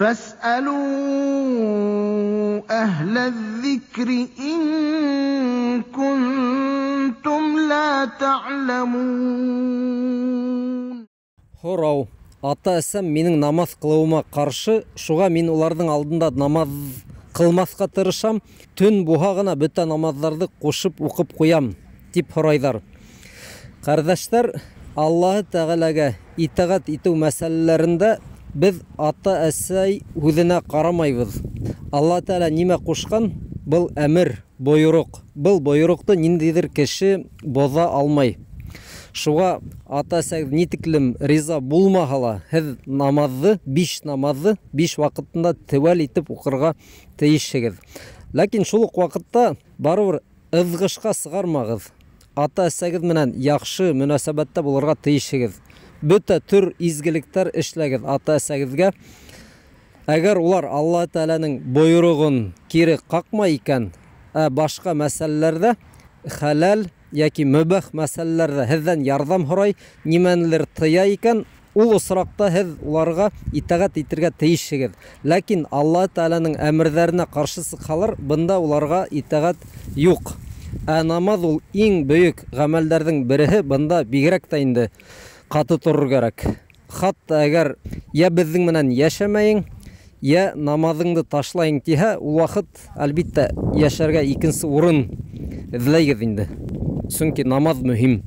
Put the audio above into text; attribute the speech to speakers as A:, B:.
A: فاسألوا أهل الذكر إن كنتم لا تعلمون.
B: Хорау, ата-әсәм менің намаз қылуыма қаршы, шуға мен олардың алдында намаз қылмасқа тырышам, түн бұғағына бүті намаздарды қошып оқып қоям, деп хорайдар. Қардаштар, Аллахы Тәғәләгә итағат иту мәсәлеләрендә біз ата-әсәй үзенә қарамайбыз. Алла Тәғәлә нимә қушқан? Бұл әмір, бойырық. Бұл бойырықты ниндейдер кеше боза алмай. Шуға ата-әсәгез нитеклем риза булмаһала, һез намазды, 5 намазды 5 вакытында тәвәл итеп укырга тиешсегез. Ләкин шул ук вакытта барыбер ызгышка сыгармагыз. Ата-әсәгез менән яхшы мөнәсәбәттә булырга тиешсегез. Бөтә түр изгелектәр эшләгез ата-әсәгезгә. Әгәр улар Алла Тәгаләнең бойырыгын кире какмай икән, башка мәсьәләләрдә халал яки мөбах мәсьәләләрдә һездән ярдәм һорай, нимәнелер тыя икән, ул осракта һез уларга итагать итәргә тиешсегез. Ләкин Алла Тәгаләнең әмерләренә каршы сыкалар, бында уларга итагать юк. Намаз ул иң бөек гамәлләрнең береһе, бында бигрәк тә инде каты торыр кирәк. Хатта әгәр я безнең менән яшәмәйин, я намазыңды ташлайың тиһә, ул вакыт әлбиттә яшәргә икенче урын эзләйгез инде. Чөнки намаз мөһим.